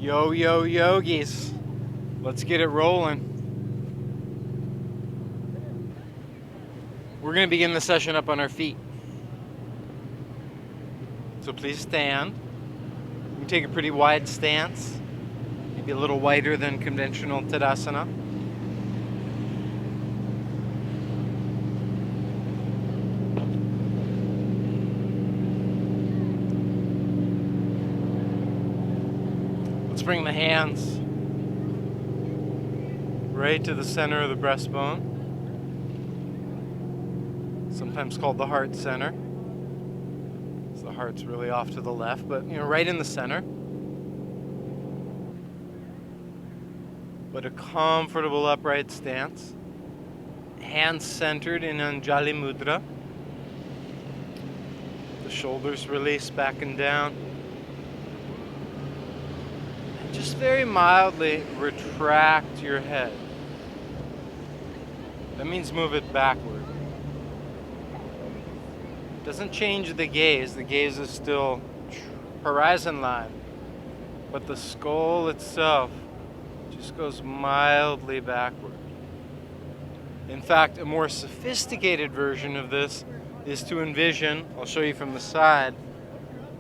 Yo, yo, yogis. Let's get it rolling. We're going to begin the session up on our feet. So please stand. You can take a pretty wide stance, maybe a little wider than conventional Tadasana. Let's bring the hands right to the center of the breastbone, sometimes called the heart center. So the heart's really off to the left, but right in the center. But a comfortable upright stance. Hands centered in Anjali Mudra. The shoulders release back and down. And just very mildly retract your head. That means move it backward. Doesn't change the gaze. The gaze is still horizon line. But the skull itself just goes mildly backward. In fact, a more sophisticated version of this is to envision, I'll show you from the side,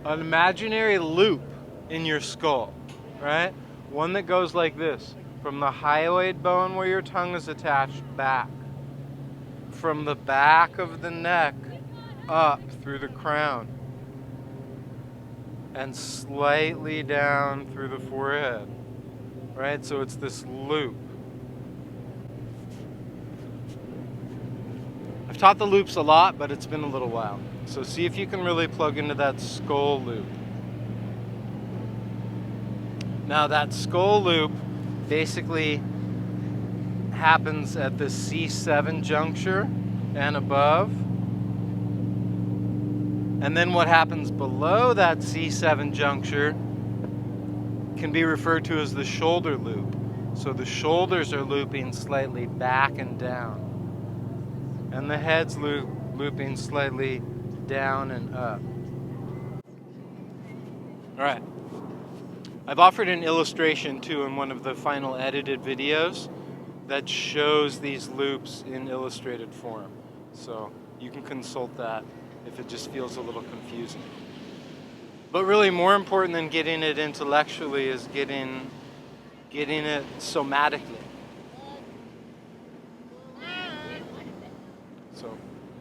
an imaginary loop in your skull, right? One that goes like this, from the hyoid bone where your tongue is attached back, from the back of the neck up through the crown, and slightly down through the forehead, right? So it's this loop. I've taught the loops a lot, but it's been a little while. So see if you can really plug into that skull loop. Now that skull loop basically happens at the C7 juncture and above. And then what happens below that C7 juncture can be referred to as the shoulder loop. So the shoulders are looping slightly back and down. And the head's looping slightly down and up. All right. I've offered an illustration too in one of the final edited videos that shows these loops in illustrated form. So you can consult that if it just feels a little confusing. But really more important than getting it intellectually is getting it somatically. So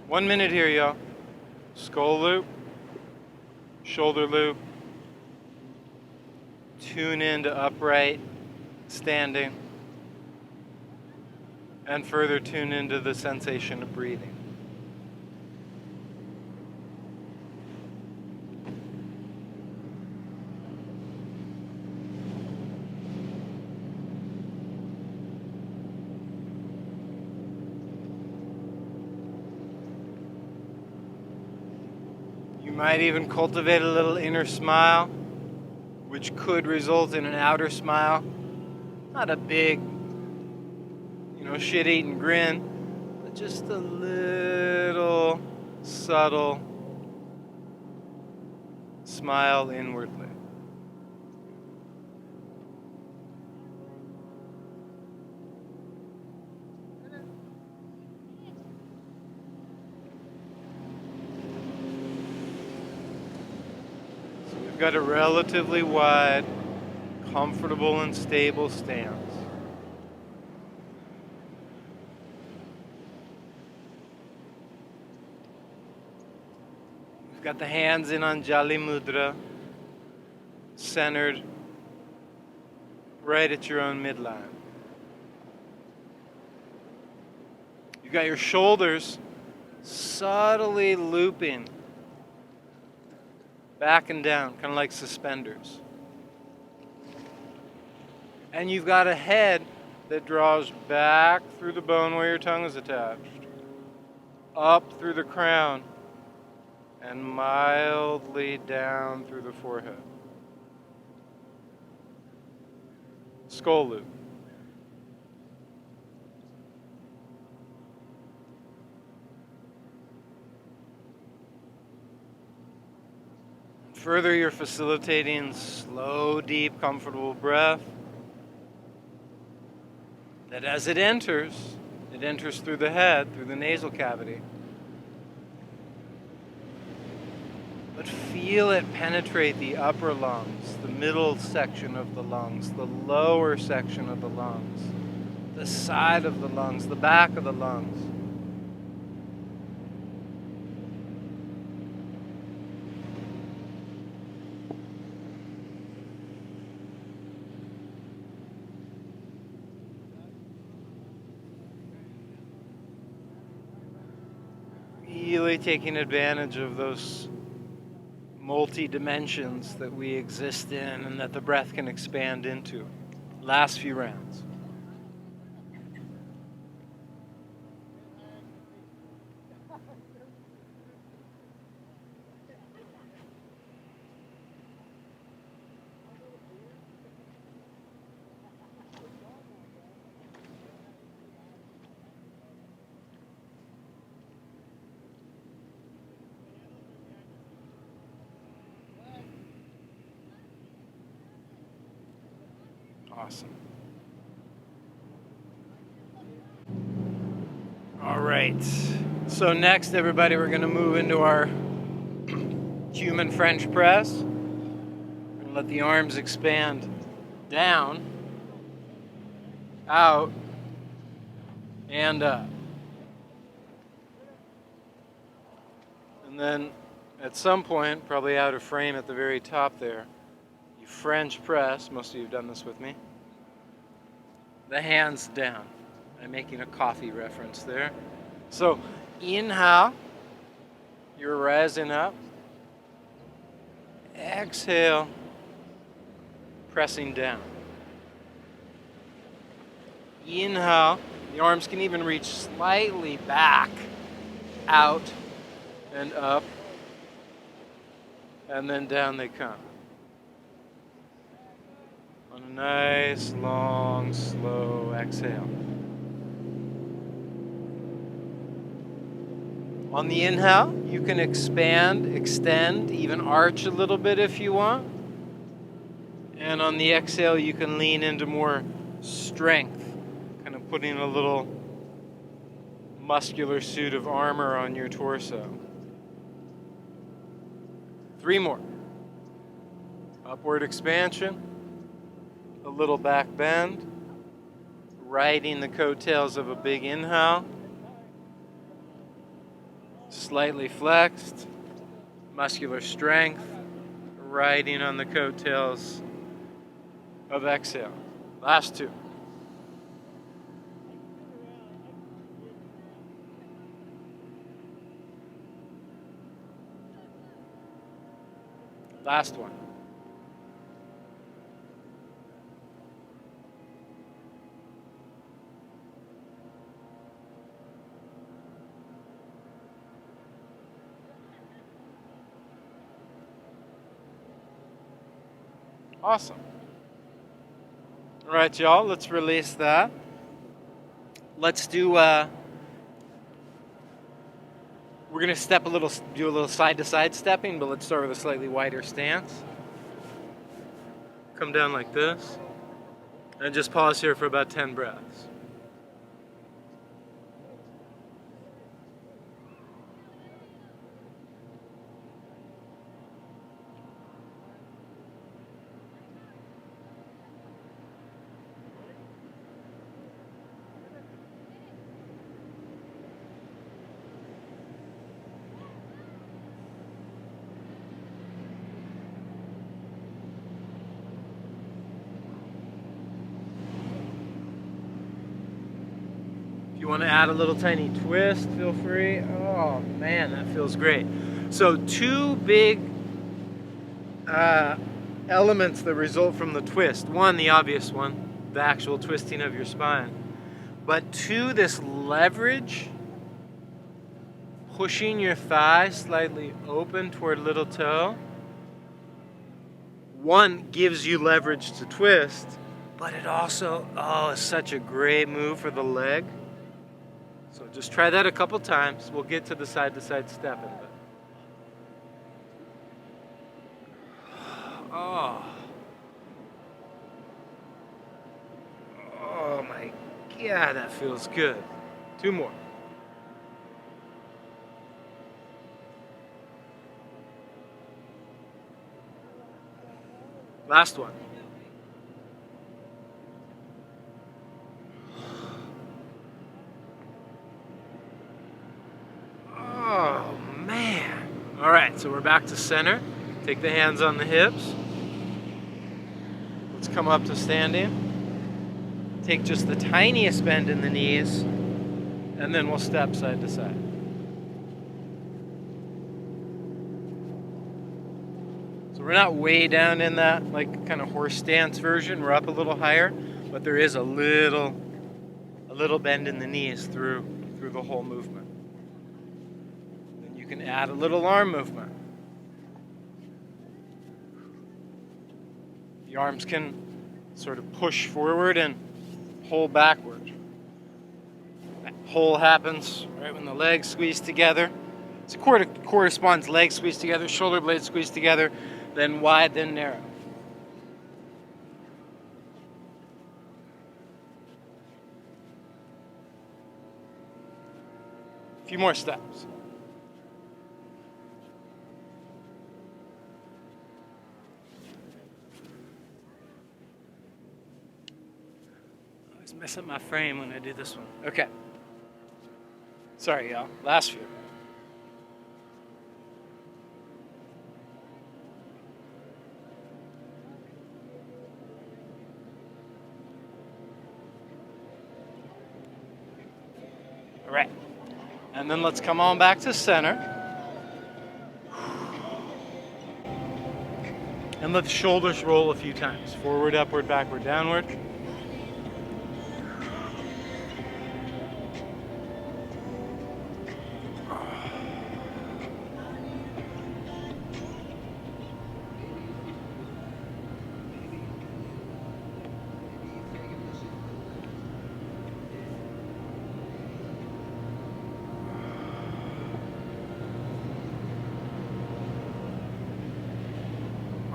1 minute here, y'all. Skull loop, shoulder loop, tune into upright standing, and further tune into the sensation of breathing. You might even cultivate a little inner smile, which could result in an outer smile. Not a big, shit-eating grin, but just a little subtle smile inwardly. So we've got a relatively wide, comfortable and stable stance. We've got the hands in Anjali Mudra, centered right at your own midline. You've got your shoulders subtly looping back and down, kind of like suspenders. And you've got a head that draws back through the bone where your tongue is attached, up through the crown, and mildly down through the forehead. Skull loop. further you're facilitating slow, deep, comfortable breath, that as it enters through the head, through the nasal cavity. But feel it penetrate the upper lungs, the middle section of the lungs, the lower section of the lungs, the side of the lungs, the back of the lungs. Really taking advantage of those multi-dimensions that we exist in and that the breath can expand into. Last few rounds. Awesome. All right. So next, everybody, we're going to move into our human French press. We're going to let the arms expand down, out, and up. And then at some point, probably out of frame at the very top there, you French press. Most of you have done this with me. The hands down. I'm making a coffee reference there. So inhale, you're rising up. Exhale, pressing down. Inhale, the arms can even reach slightly back, out and up, and then down they come. On a nice, long, slow exhale. On the inhale, you can expand, extend, even arch a little bit if you want. And on the exhale, you can lean into more strength, kind of putting a little muscular suit of armor on your torso. 3 more. Upward expansion. A little back bend, riding the coattails of a big inhale, slightly flexed, muscular strength, riding on the coattails of exhale. Last 2. Last one. Awesome. All right, y'all, let's release that. Let's do, we're going to do a little side-to-side stepping, but let's start with a slightly wider stance. Come down like this. And just pause here for about 10 breaths. You want to add a little tiny twist, feel free. Oh man, that feels great. So 2 big elements that result from the twist. 1, the obvious one, the actual twisting of your spine. But 2, this leverage, pushing your thigh slightly open toward little toe. 1 gives you leverage to twist, but it also, is such a great move for the leg. So just try that a couple times. We'll get to the side-to-side step in a bit. Yeah, that feels good. 2 more. Last one. Oh, man. All right, so we're back to center. Take the hands on the hips. Let's come up to standing. Take just the tiniest bend in the knees, and then we'll step side to side. So we're not way down in that like kind of horse stance version. We're up a little higher, but there is a little bend in the knees through the whole movement. Then you can add a little arm movement. The arms can sort of push forward and pull backward. That pull happens right when the legs squeeze together. So corresponds legs squeeze together, shoulder blades squeeze together, then wide, then narrow. A few more steps. I always mess up my frame when I do this one. Okay. Sorry, y'all. Last few. All right. And then let's come on back to center. And let the shoulders roll a few times. Forward, upward, backward, downward.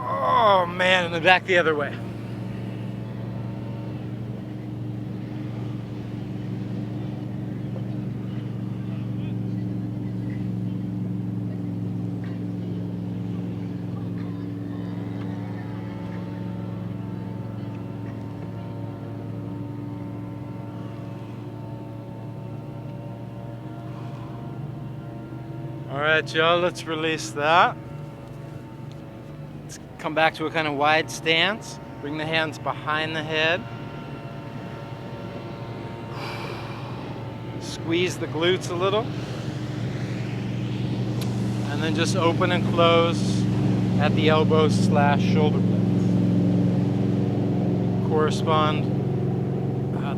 Oh man, and then back the other way. All right, y'all, let's release that. Come back to a kind of wide stance. Bring the hands behind the head. Squeeze the glutes a little. And then just open and close at the elbows / shoulder blades. Correspond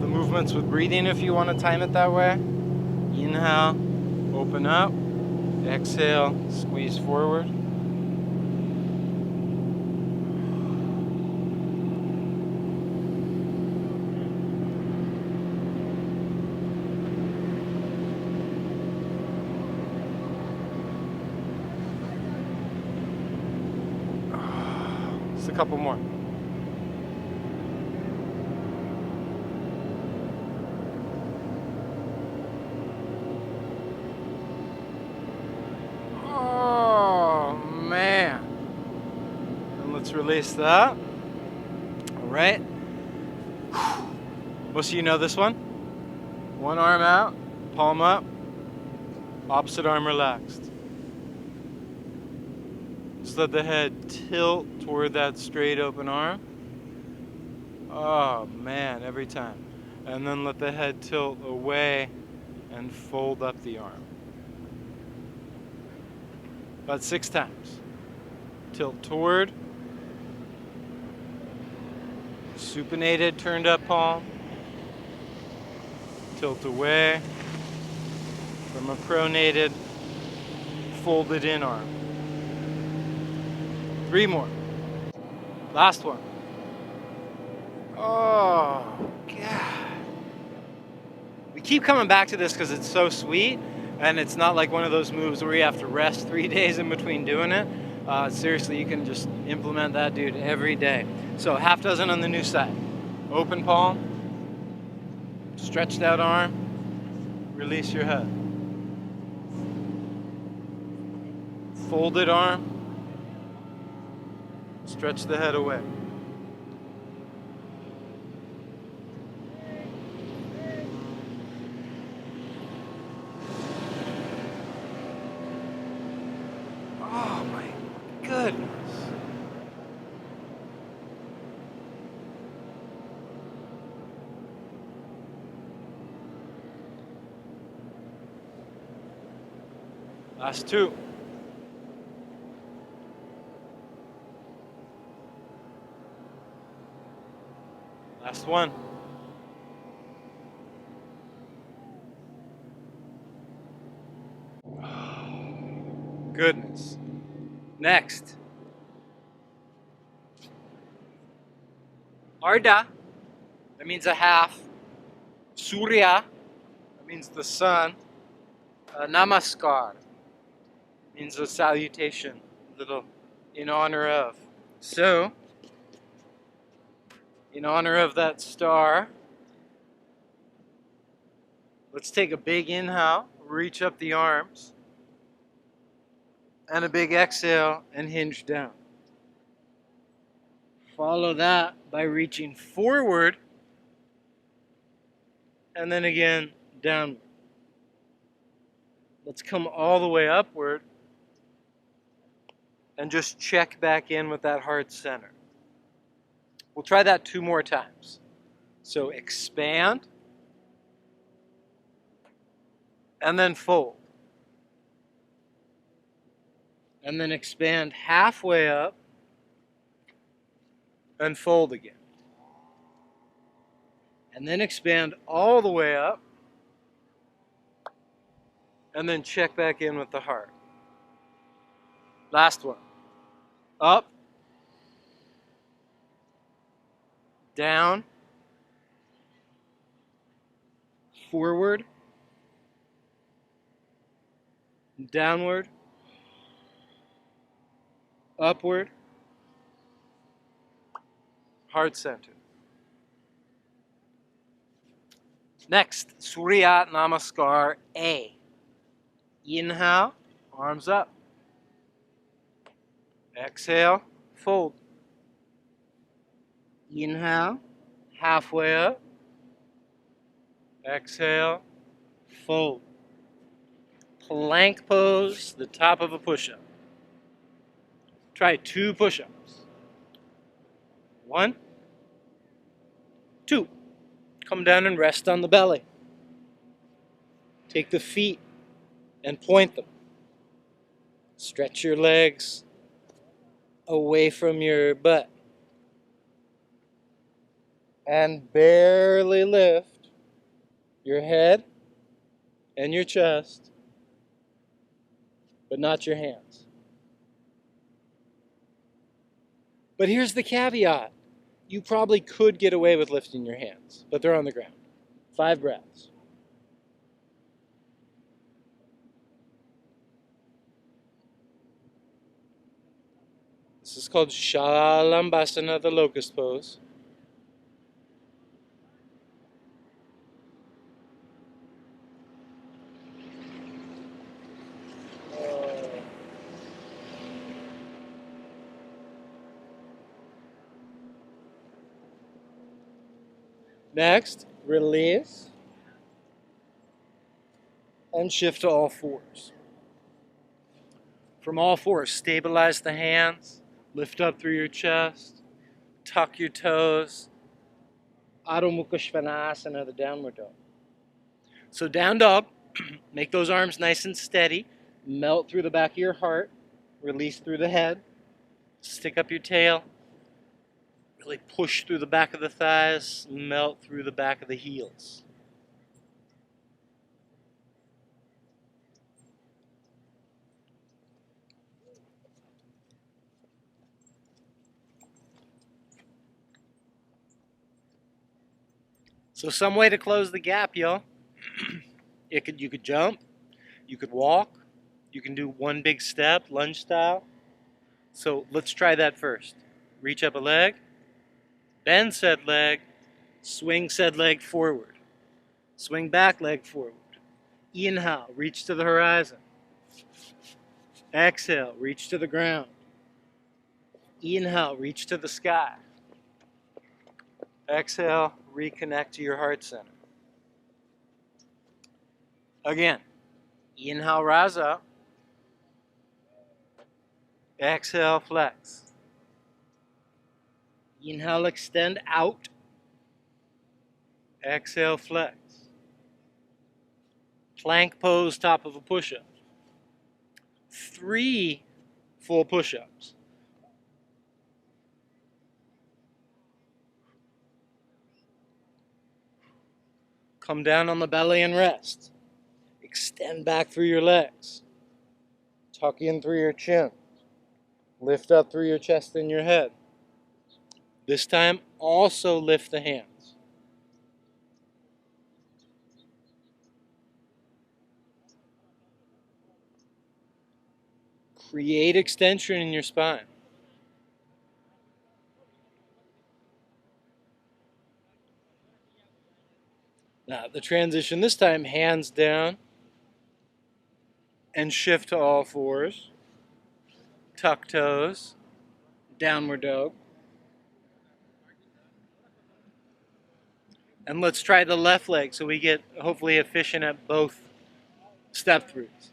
the movements with breathing if you want to time it that way. Inhale, open up. Exhale, squeeze forward. Just a couple more. Oh, man. And let's release that. All right. Most of you know this one. One arm out, palm up, opposite arm relaxed. Just let the head tilt toward that straight open arm. Oh man, every time. And then let the head tilt away and fold up the arm. About 6 times. Tilt toward. Supinated, turned up palm. Tilt away from a pronated, folded in arm. 3 more. Last one. Oh, God. We keep coming back to this because it's so sweet, and it's not like one of those moves where you have to rest 3 days in between doing it. Seriously, you can just implement that, dude, every day. So half dozen on the new side. Open palm, Stretch that arm, release your head. Folded arm, stretch the head away. Oh my goodness. Last two. Last one. Goodness. Next. Arda, that means a half. Surya, that means the sun. Namaskar means a salutation, little in honor of. So, in honor of that star, let's take a big inhale, reach up the arms, and a big exhale and hinge down. Follow that by reaching forward and then again downward. Let's come all the way upward and just check back in with that heart center. We'll try that 2 more times. So expand and then fold. And then expand halfway up and fold again. And then expand all the way up and then check back in with the heart. Last one. Up, down, forward, downward, upward, heart center. Next, Surya Namaskar A. Inhale, arms up. Exhale, fold. Inhale, halfway up. Exhale, fold. Plank pose, the top of a push-up. Try 2 push-ups. 1, 2. Come down and rest on the belly. Take the feet and point them. Stretch your legs away from your butt. And barely lift your head and your chest, but not your hands. But here's the caveat. You probably could get away with lifting your hands, but they're on the ground. 5 breaths. This is called Shalambhasana, the locust pose. Next, release and shift to all 4s. From all 4s, stabilize the hands, lift up through your chest, tuck your toes. Adho Mukha Svanasana, the downward dog. So down dog, make those arms nice and steady, melt through the back of your heart, release through the head, stick up your tail, really push through the back of the thighs, melt through the back of the heels. So some way to close the gap, y'all. You could jump, you could walk, you can do 1 big step, lunge style. So let's try that first. Reach up a leg, bend said leg, swing said leg forward. Swing back leg forward. Inhale, reach to the horizon. Exhale, reach to the ground. Inhale, reach to the sky. Exhale, reconnect to your heart center. Again, inhale, rise up. Exhale, flex. Inhale, extend out. Exhale, flex. Plank pose, top of a push-up. 3 full push-ups. Come down on the belly and rest. Extend back through your legs. Tuck in through your chin. Lift up through your chest and your head. This time, also lift the hands. Create extension in your spine. Now, the transition this time, hands down and shift to all fours. Tuck toes, downward dog. And let's try the left leg so we get hopefully efficient at both step throughs.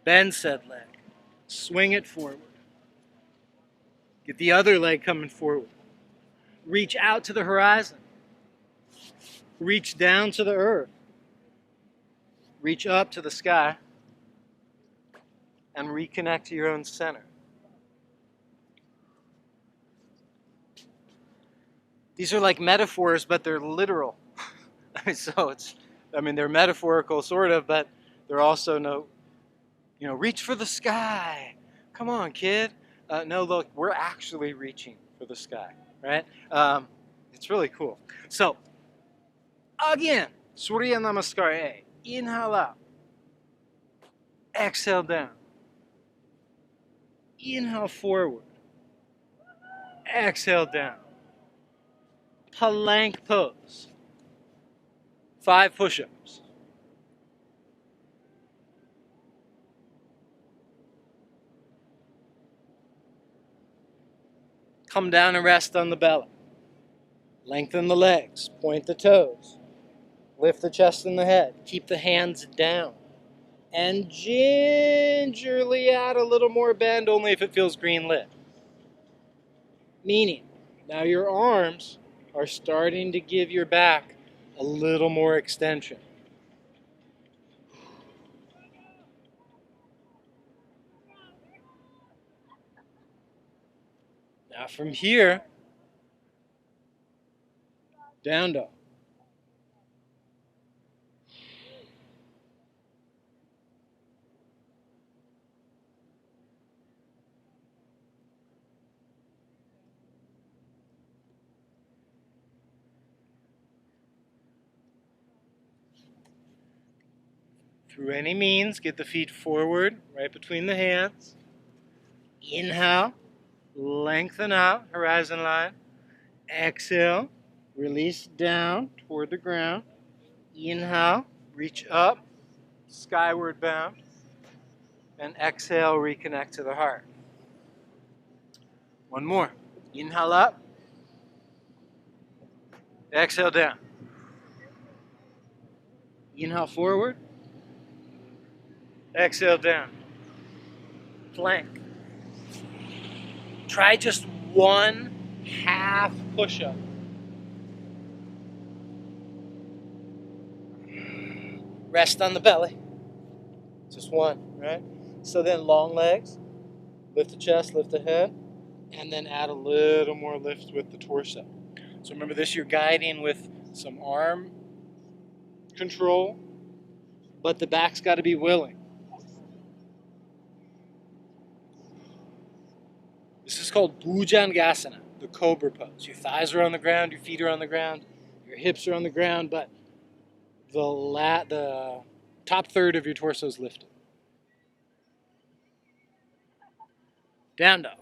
Bend said leg. Swing it forward. Get the other leg coming forward. Reach out to the horizon. Reach down to the earth. Reach up to the sky. And reconnect to your own center. These are like metaphors, but they're literal. They're metaphorical sort of, but they're also reach for the sky. Come on, kid. No, look, we're actually reaching for the sky, right? It's really cool. So, again, Surya Namaskar. Inhale up. Exhale down. Inhale forward. Exhale down. Plank pose. 5 push-ups. Come down and rest on the belly. Lengthen the legs. Point the toes. Lift the chest and the head. Keep the hands down. And gingerly add a little more bend, only if it feels green lit. Meaning, now your arms are starting to give your back a little more extension. Now from here, down dog. Through any means, get the feet forward, right between the hands. Inhale, lengthen out, horizon line. Exhale, release down toward the ground. Inhale, reach up, skyward bound. And exhale, reconnect to the heart. One more. Inhale up. Exhale down. Inhale forward. Exhale down. Plank. Try just 1 half push-up. Rest on the belly. Just 1, right? So then long legs. Lift the chest, lift the head. And then add a little more lift with the torso. So remember this, you're guiding with some arm control, but the back's got to be willing. This is called Bhujangasana, the cobra pose. Your thighs are on the ground, your feet are on the ground, your hips are on the ground, but the top third of your torso is lifted. Down dog.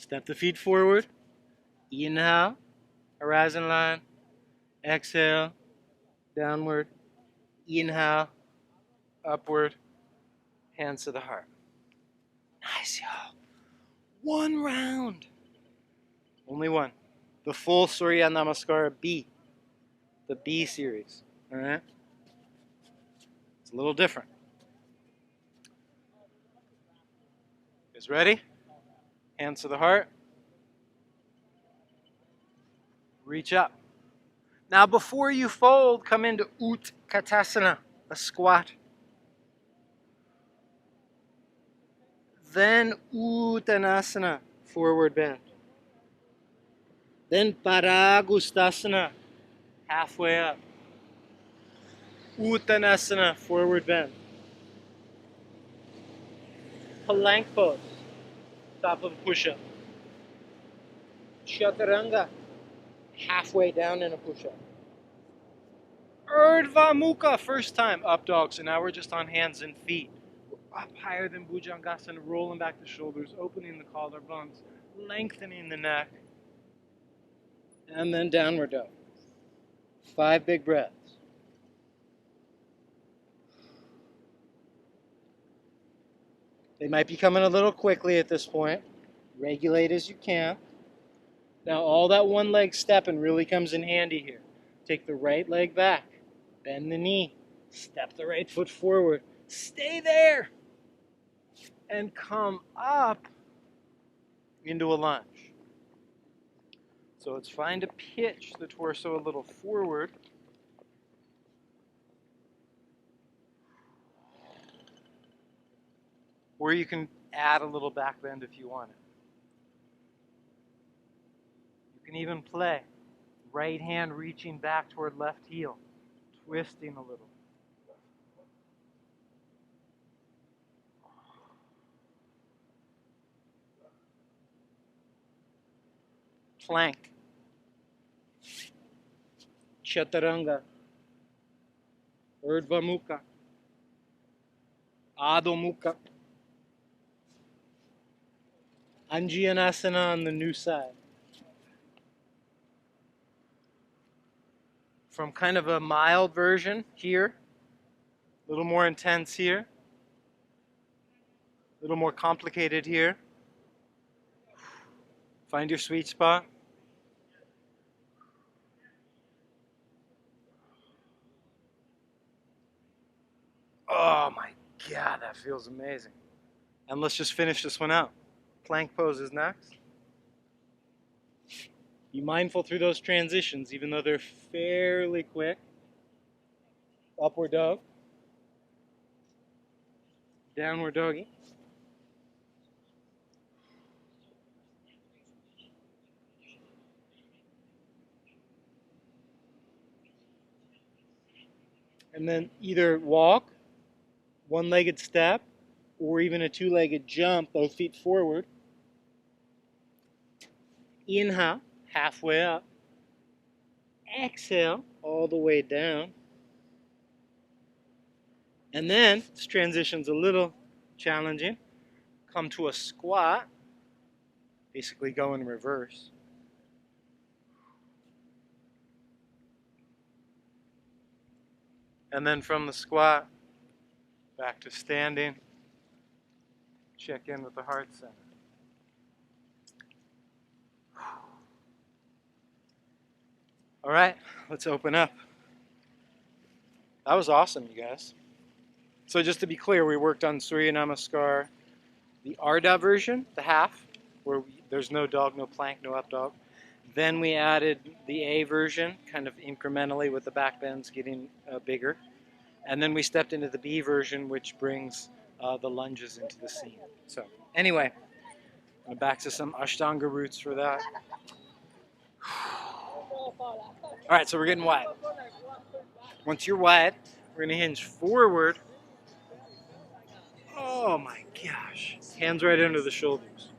Step the feet forward. Inhale, horizon line. Exhale, downward. Inhale, upward. Hands to the heart. Nice, y'all. One round. Only one. The full Surya Namaskara B. The B series. All right? It's a little different. Guys ready? Hands to the heart. Reach up. Now before you fold, come into Utkatasana, a squat. Then Uttanasana, forward bend. Then Paragustasana, halfway up. Uttanasana, forward bend. Plank pose, top of a push-up. Chaturanga, halfway down in a push-up. Urdhva Mukha, first time, up dog. So now we're just on hands and feet. We're up higher than Bhujangasana, rolling back the shoulders, opening the collarbones, lengthening the neck. And then downward dog. 5 big breaths. They might be coming a little quickly at this point. Regulate as you can. Now all that one leg stepping really comes in handy here. Take the right leg back. Bend the knee. Step the right foot forward. Stay there. And come up into a lunge. So let's find a pitch the torso a little forward. Or you can add a little back bend if you want it. You can even play. Right hand reaching back toward left heel. Twisting a little. Plank. Chaturanga. Urdhva Mukha. Adho Mukha. Anjayanasana on the new side. From kind of a mild version here, a little more intense here, a little more complicated here. Find your sweet spot. Oh my God, that feels amazing. And let's just finish this one out. Plank pose is next. Be mindful through those transitions, even though they're fairly quick. Upward dog. Downward doggy. And then either walk, one-legged step, or even a two-legged jump, both feet forward. Inhale, halfway up. Exhale, all the way down. And then, this transition's a little challenging. Come to a squat. Basically go in reverse. And then from the squat, back to standing. Check in with the heart center. All right, let's open up. That was awesome, you guys. So just to be clear, we worked on Surya Namaskar, the Ardha version, the half, where there's no dog, no plank, no up dog. Then we added the A version, kind of incrementally with the back bends getting bigger. And then we stepped into the B version, which brings the lunges into the scene. So anyway, back to some Ashtanga roots for that. All right, so we're getting wide. Once you're wide, we're going to hinge forward. Oh my gosh. Hands right under the shoulders.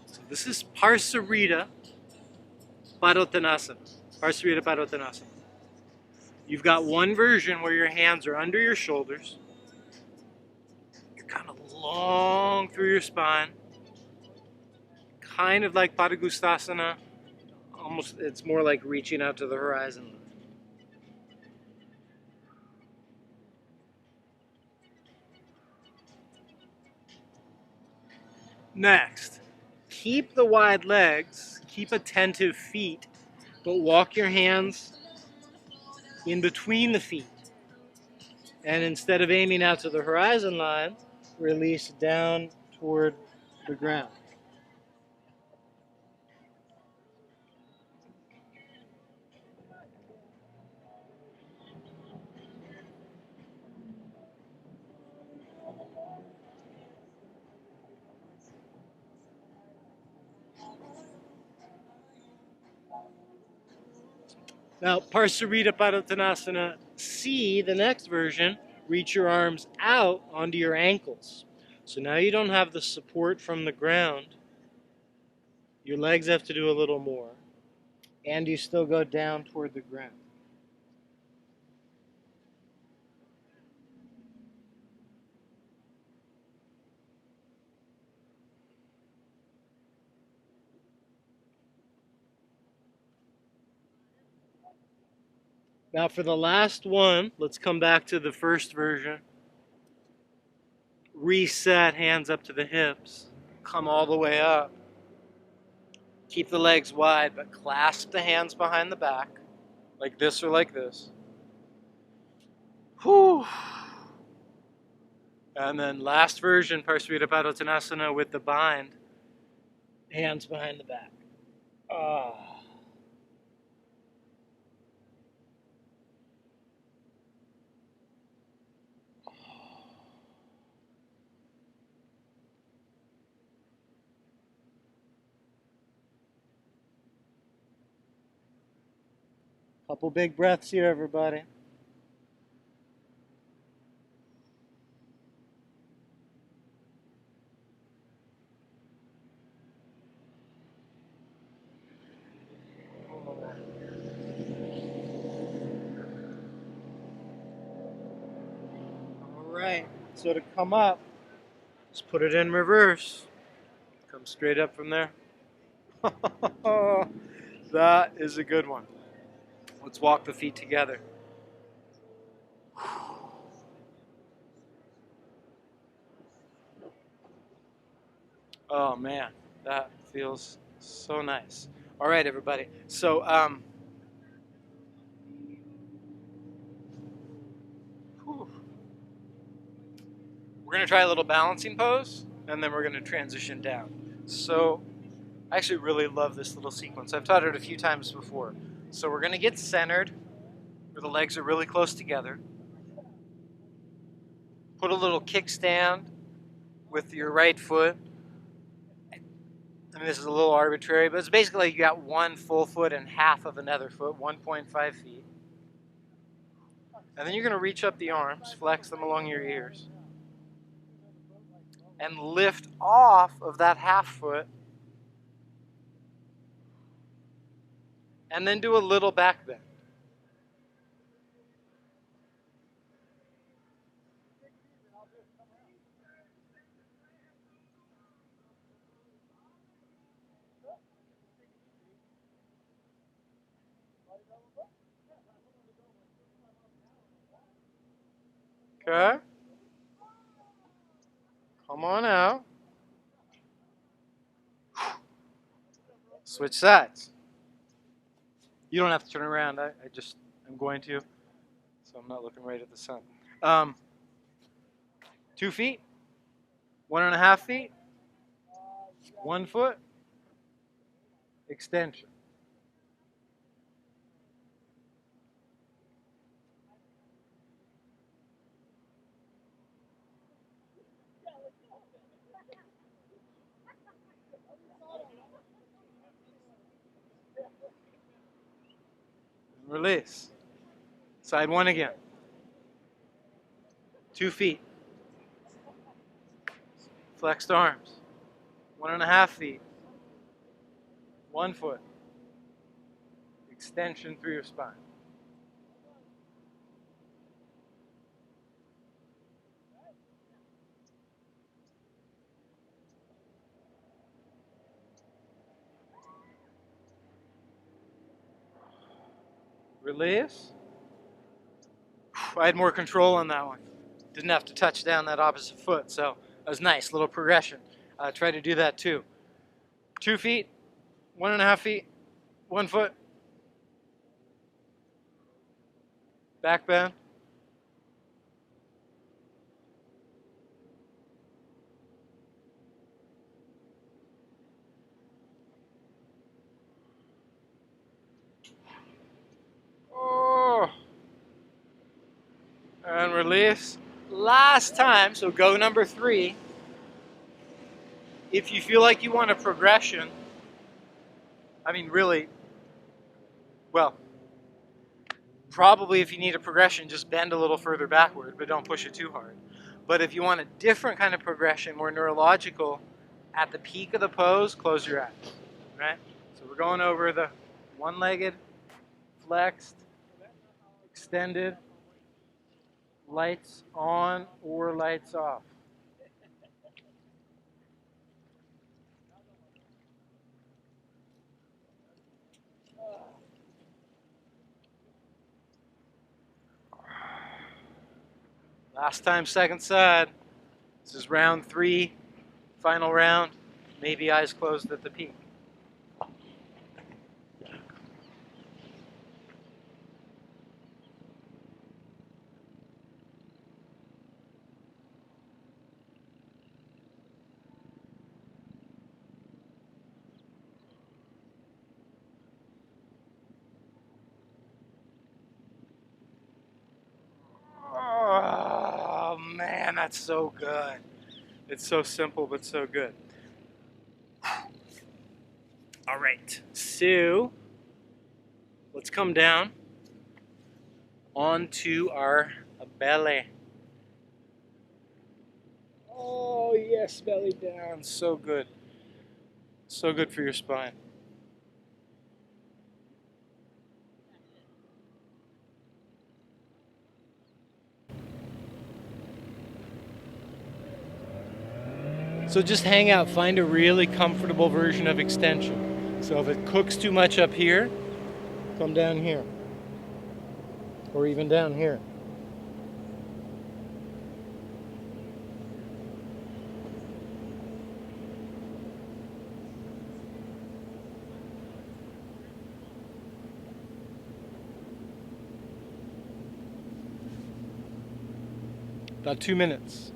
So this is Parsarita Padottanasana. Parsarita Padottanasana. You've got one version where your hands are under your shoulders. You're kind of long through your spine. Kind of like Padangusthasana. Almost, it's more like reaching out to the horizon. Next, keep the wide legs, keep attentive feet, but walk your hands in between the feet. And instead of aiming out to the horizon line, release down toward the ground. Now, Parsarita Padottanasana C, the next version, reach your arms out onto your ankles. So now you don't have the support from the ground. Your legs have to do a little more. And you still go down toward the ground. Now for the last one, let's come back to the first version. Reset, hands up to the hips. Come all the way up. Keep the legs wide, but clasp the hands behind the back, like this or like this. Whew. And then last version, Parsarita Padottanasana with the bind, hands behind the back. Ah. Couple big breaths here, everybody. All right, so to come up, just put it in reverse. Come straight up from there. That is a good one. Let's walk the feet together. Oh man, that feels so nice. All right, everybody. So, we're gonna try a little balancing pose, and then we're gonna transition down. So, I actually really love this little sequence. I've taught it a few times before. So we're gonna get centered, where the legs are really close together. Put a little kickstand with your right foot. I mean, this is a little arbitrary, but it's basically like you got one full foot and half of another foot, 1.5 feet. And then you're going to reach up the arms, flex them along your ears, and lift off of that half foot. And then do a little back bend. Okay? Come on out. Switch sides. You don't have to turn around. I'm going to, so I'm not looking right at the sun. 2 feet, 1.5 feet, 1 foot, extension. Release. Side one again. 2 feet. Flexed arms. 1.5 feet. 1 foot. Extension through your spine. Release. I had more control on that one. Didn't have to touch down that opposite foot, so that was nice, little progression. Try to do that too. 2 feet, 1.5 feet, 1 foot. Back bend. Oh. And release. Last time, so go number 3. If you feel like you want a progression, I mean really, well, probably if you need a progression, just bend a little further backward, but don't push it too hard. But if you want a different kind of progression, more neurological, at the peak of the pose, close your eyes, right? So we're going over the one-legged, flexed, extended, lights on or lights off. Last time, second side. This is round 3, final round. Maybe eyes closed at the peak. Oh man, that's so good. It's so simple, but so good. All right, so let's come down onto our belly. Oh yes, belly down, so good. So good for your spine. So just hang out, find a really comfortable version of extension. So if it cooks too much up here, come down here. Or even down here. About 2 minutes.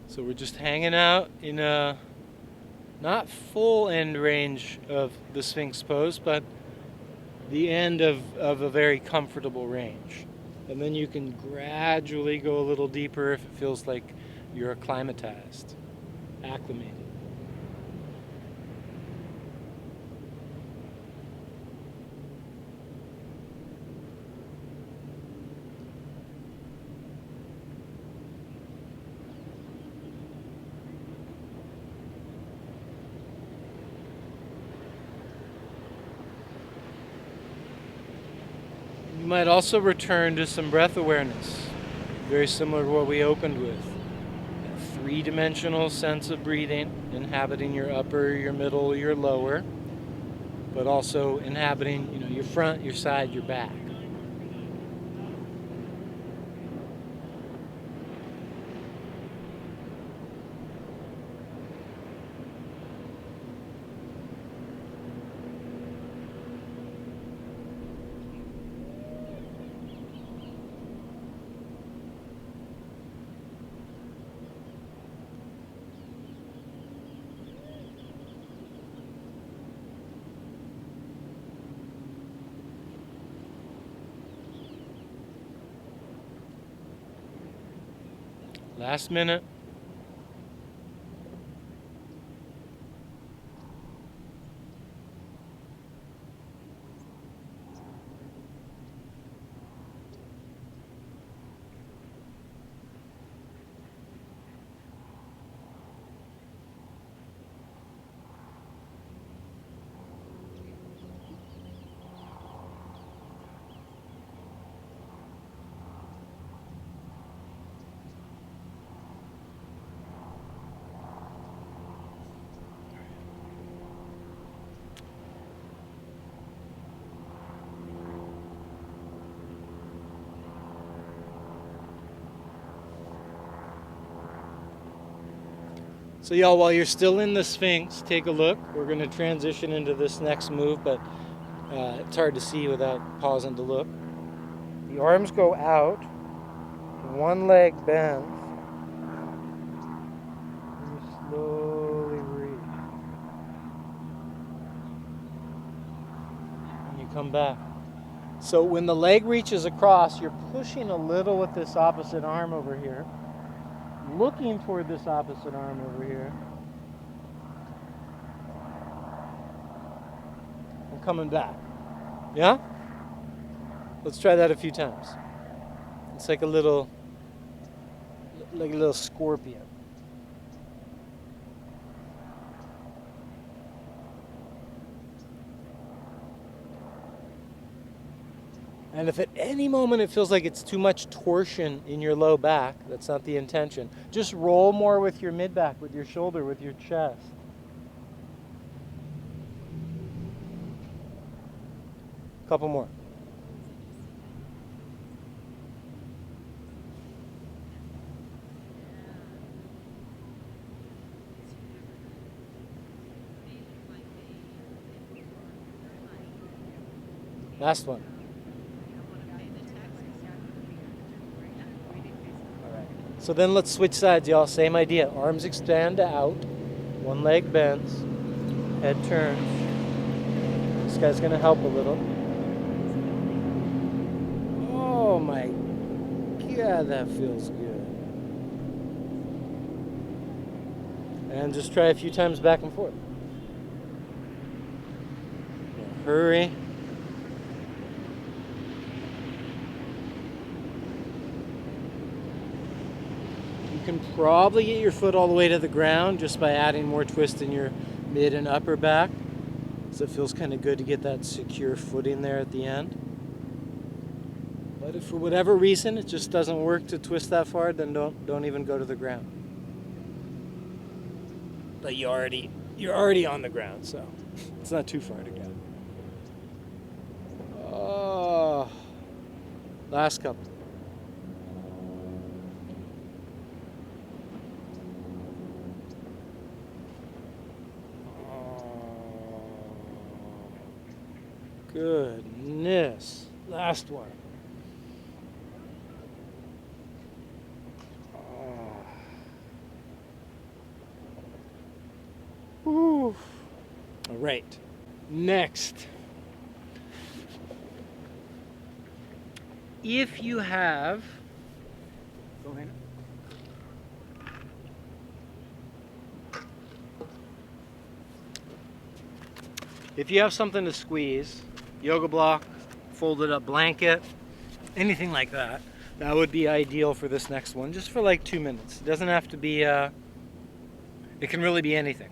So we're just hanging out in a not full end range of the Sphinx pose, but the end of a very comfortable range. And then you can gradually go a little deeper if it feels like you're acclimatized, acclimated. You might also return to some breath awareness, very similar to what we opened with. A 3-dimensional sense of breathing, inhabiting your upper, your middle, your lower, but also inhabiting, your front, your side, your back. Last minute. So y'all, while you're still in the Sphinx, take a look. We're going to transition into this next move, but it's hard to see without pausing to look. The arms go out, one leg bends, and you slowly reach. And you come back. So when the leg reaches across, you're pushing a little with this opposite arm over here, looking toward this opposite arm over here, and coming back. Yeah? Let's try that a few times. It's like a little scorpion. And if at any moment it feels like it's too much torsion in your low back, that's not the intention. Just roll more with your mid back, with your shoulder, with your chest. Couple more. Last one. So then let's switch sides, y'all. Same idea. Arms extend out. One leg bends. Head turns. This guy's going to help a little. Oh my God, that feels good. And just try a few times back and forth. Don't hurry. You can probably get your foot all the way to the ground just by adding more twist in your mid and upper back. So it feels kind of good to get that secure footing there at the end. But if for whatever reason it just doesn't work to twist that far, then don't even go to the ground. But you're already on the ground, so it's not too far to go. Oh, last couple. Goodness. Last one. All right. Next. If you have... Go ahead. If you have something to squeeze, yoga block, folded up blanket, anything like that, that would be ideal for this next one, just for like 2 minutes. It doesn't have to be, it can really be anything.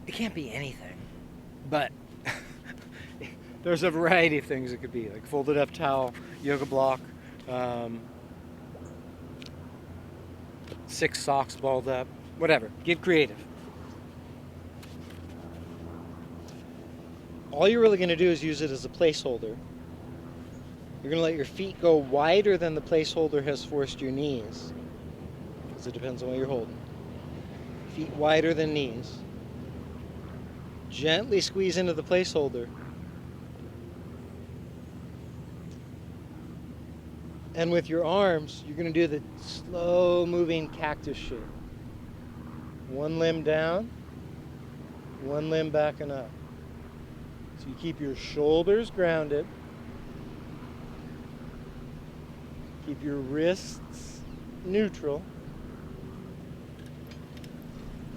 It can't be anything, but there's a variety of things it could be, like folded up towel, yoga block, 6 socks balled up, whatever. Get creative. All you're really going to do is use it as a placeholder. You're going to let your feet go wider than the placeholder has forced your knees, because it depends on what you're holding. Feet wider than knees. Gently squeeze into the placeholder. And with your arms, you're going to do the slow moving cactus shape. One limb down, one limb back and up. So you keep your shoulders grounded. Keep your wrists neutral.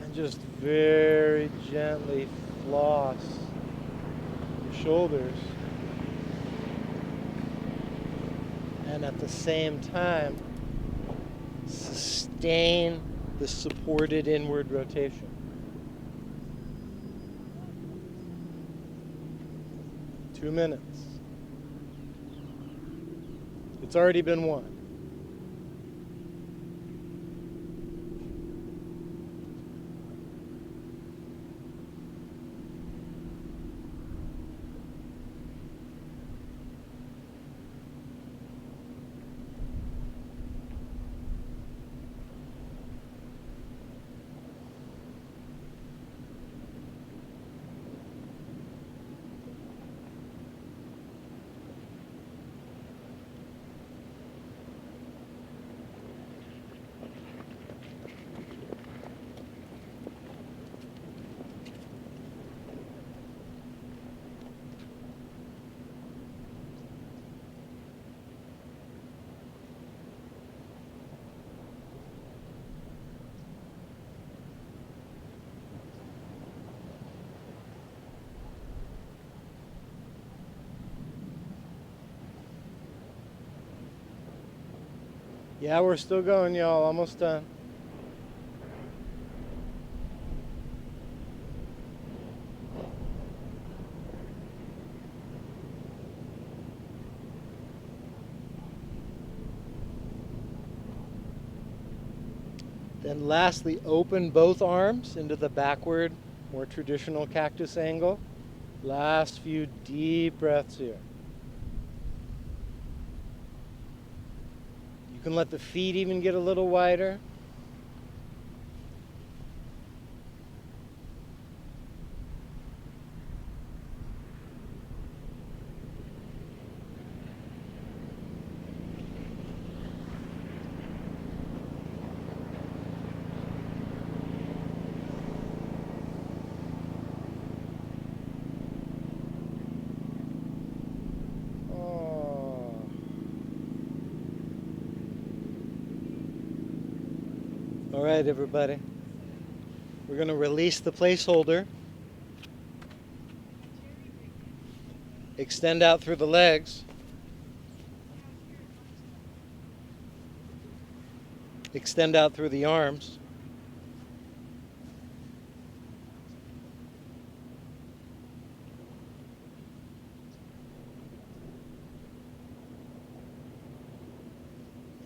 And just very gently floss your shoulders. And at the same time, sustain the supported inward rotation. Two minutes. It's already been one. Yeah, we're still going, y'all. Almost done. Then lastly, open both arms into the backward, more traditional cactus angle. Last few deep breaths here. You can let the feet even get a little wider. All right, everybody. We're going to release the placeholder. Extend out through the legs. Extend out through the arms.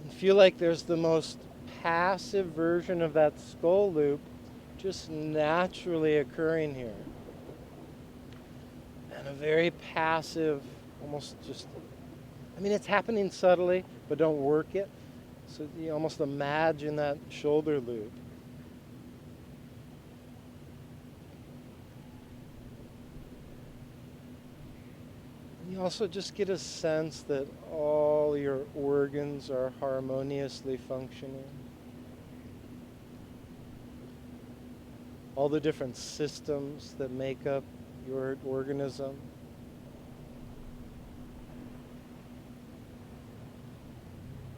And feel like there's the most passive version of that skull loop just naturally occurring here. And a very passive, almost just, I mean, it's happening subtly, but don't work it. So you almost imagine that shoulder loop. You also just get a sense that all your organs are harmoniously functioning. All the different systems that make up your organism.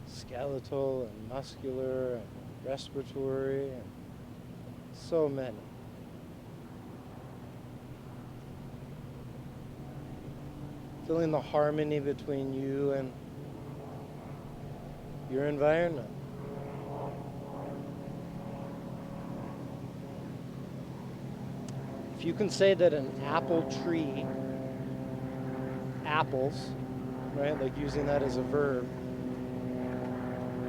Skeletal and muscular and respiratory and so many. Feeling the harmony between you and your environment. If you can say that an apple tree, apples, right, like using that as a verb,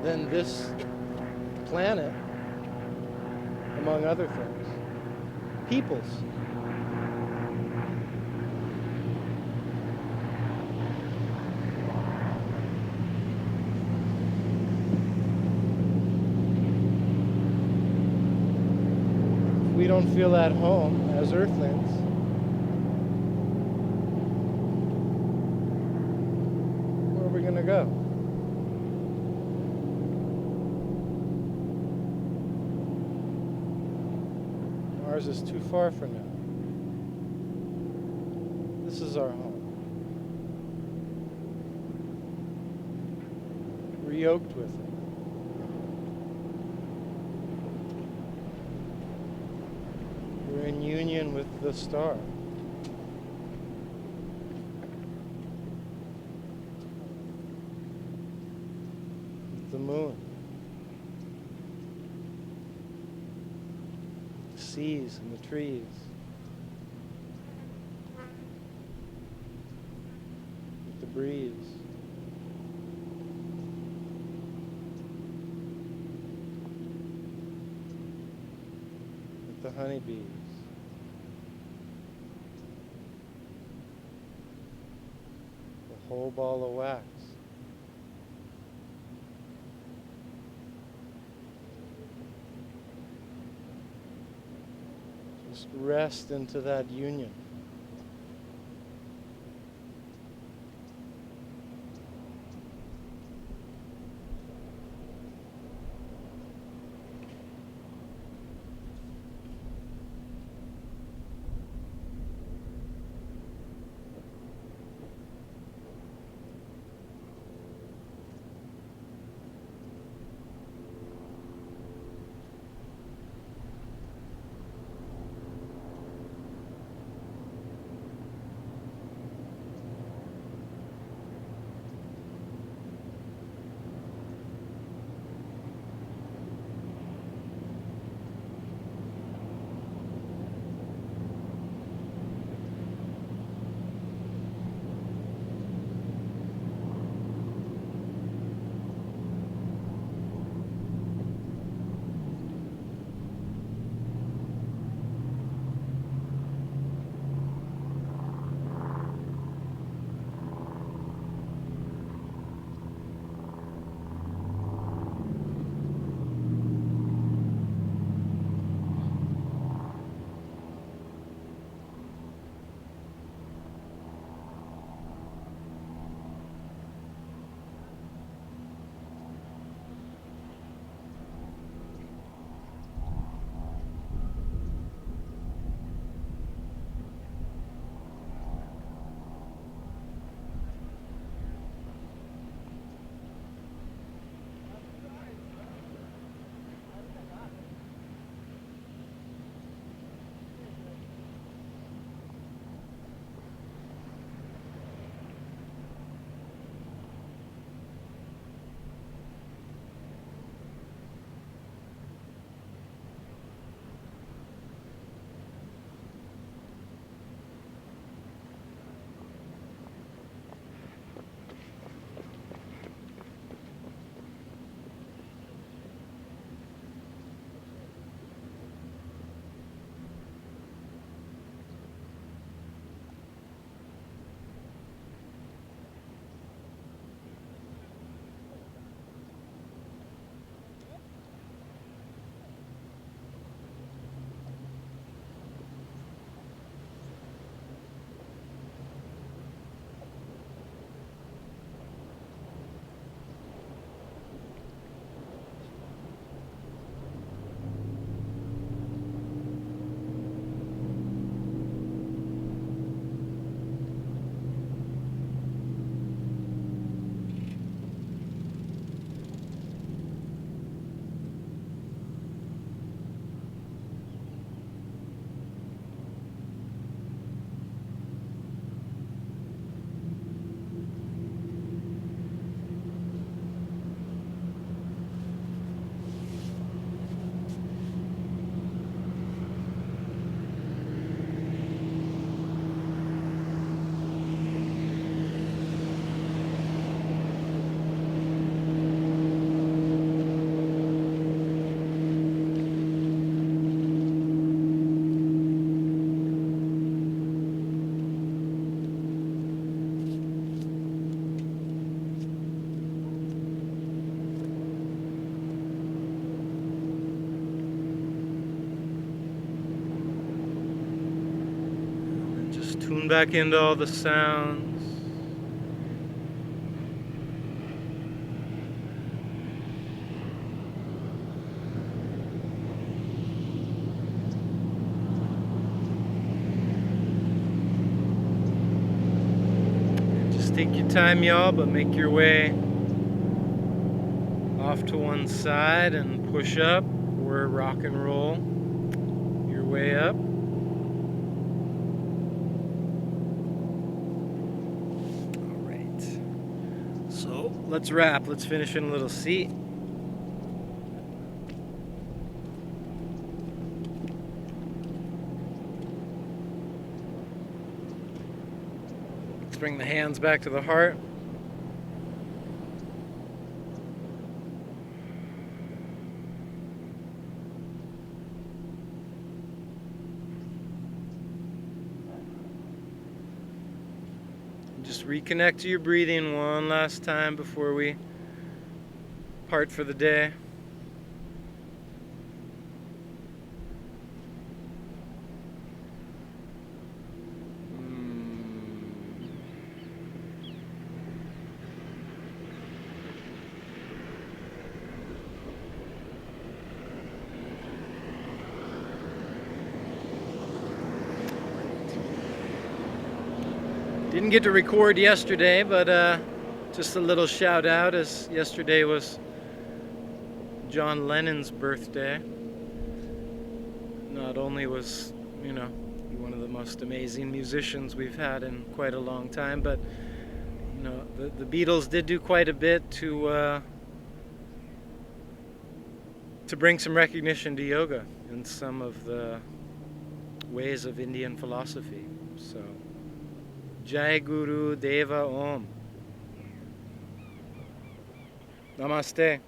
then this planet, among other things, peoples. We don't feel at home as earthlings. Where are we going to go? Mars is too far for now. This is our home. We're yoked with it. We're in union with the star. With the moon. The seas and the trees. With the breeze. With the honeybees. Whole ball of wax. Just rest into that union. Tune back into all the sounds. Just take your time, y'all, but make your way off to one side and push up or rock and roll your way up. All right. So let's wrap. Let's finish in a little seat. Let's bring the hands back to the heart. Just reconnect to your breathing one last time before we part for the day. Didn't get to record yesterday, but just a little shout out, as yesterday was John Lennon's birthday. Not only was, you know, one of the most amazing musicians we've had in quite a long time, but, you know, the Beatles did do quite a bit to bring some recognition to yoga and some of the ways of Indian philosophy. So, Jai Guru Deva Om. Namaste.